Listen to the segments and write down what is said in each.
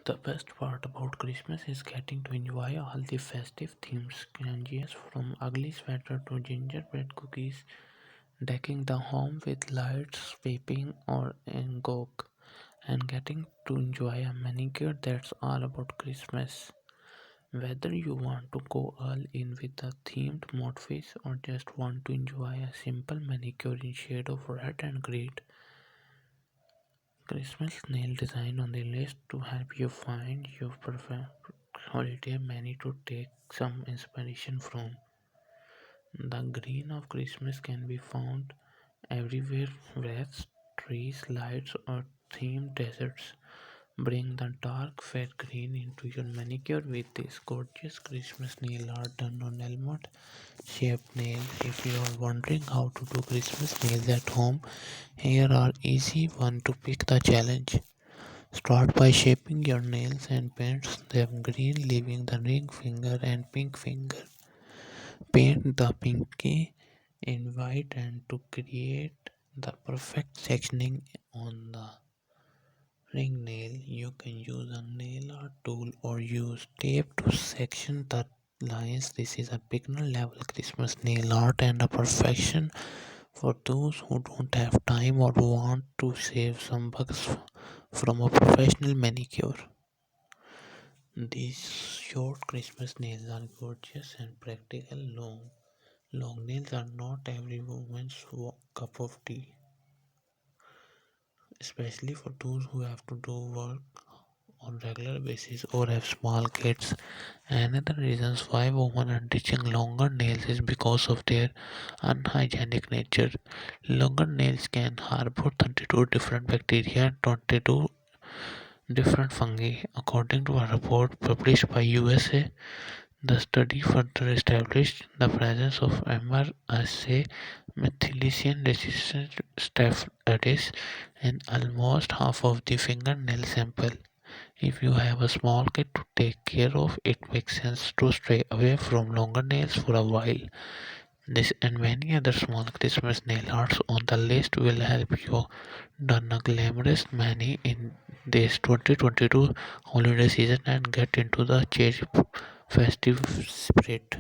The best part about Christmas is getting to enjoy all the festive themes ranges from ugly sweater to gingerbread cookies, decking the home with lights, vaping or engok, and getting to enjoy a manicure that's all about Christmas. Whether you want to go all in with a themed motifs or just want to enjoy a simple manicure in shade of red and green, Christmas nail design on the list to help you find your perfect holiday menu to take some inspiration from. The green of Christmas can be found everywhere wreaths, trees, lights, or themed deserts. Bring the dark fair green into your manicure with this gorgeous Christmas nail art done on almond shaped nails. If you are wondering how to do Christmas nails at home, here are easy one to pick the challenge. Start by shaping your nails and paint them green, leaving the ring finger and pink finger. Paint the pinky in white and to create the perfect sectioning on the ring nail, you can use a nail art tool or use tape to section the lines. This is a beginner level Christmas nail art and a perfection for those who don't have time or want to save some bucks from a professional manicure. These short Christmas nails are gorgeous and practical. Long nails are not every woman's cup of tea, especially for those who have to do work on regular basis or have small kids. Another reasons why women are ditching longer nails is because of their unhygienic nature. Longer nails can harbor 32 different bacteria and 22 different fungi, according to a report published by USA. The study further established the presence of MRSA methicillin resistant Staphylococcus in almost half of the fingernail sample. If you have a small kid to take care of, it makes sense to stay away from longer nails for a while. This and many other small Christmas nail arts on the list will help you don a glamorous mani in this 2022 holiday season and get into the cheery festive spirit.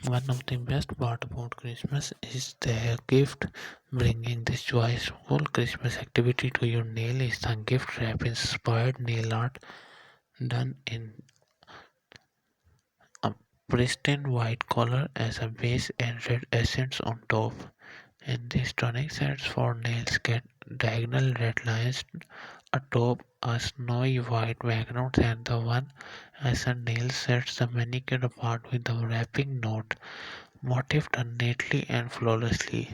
One of the best part about Christmas is the gift. Bringing this joyful Christmas activity to your nail is the gift wrap inspired nail art done in a pristine white color as a base and red accents on top. And these stunning sets for nails get diagonal red lines atop a snowy white background, and the one as a nail sets the manicure apart with the wrapping knot motif done neatly and flawlessly.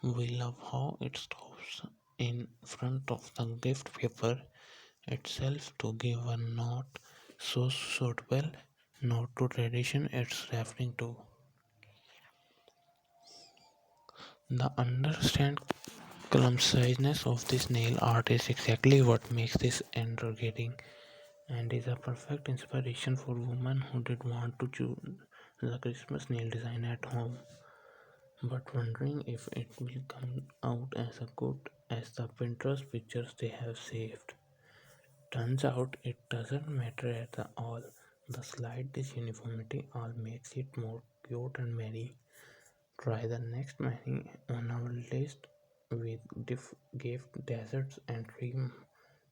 We love how it stops in front of the gift paper itself to give a note so suitable not to tradition it's referring to. The understand clumsiness of this nail art is exactly what makes this intriguing and is a perfect inspiration for women who did want to choose the Christmas nail design at home but wondering if it will come out as a good as the Pinterest pictures they have saved. Turns out it doesn't matter at all. The slight disuniformity all makes it more cute and merry. Try the next menu on our list with gift deserts and tree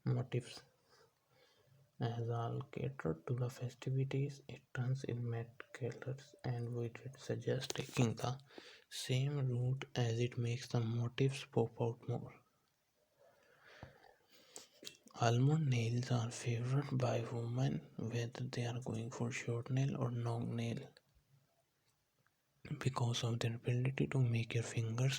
motifs. As all cater to the festivities, it turns in matte colors, and we did suggest taking the same route as it makes the motifs pop out more. Almond nails are favored by women whether they are going for short nail or long nail because of their ability to make your fingers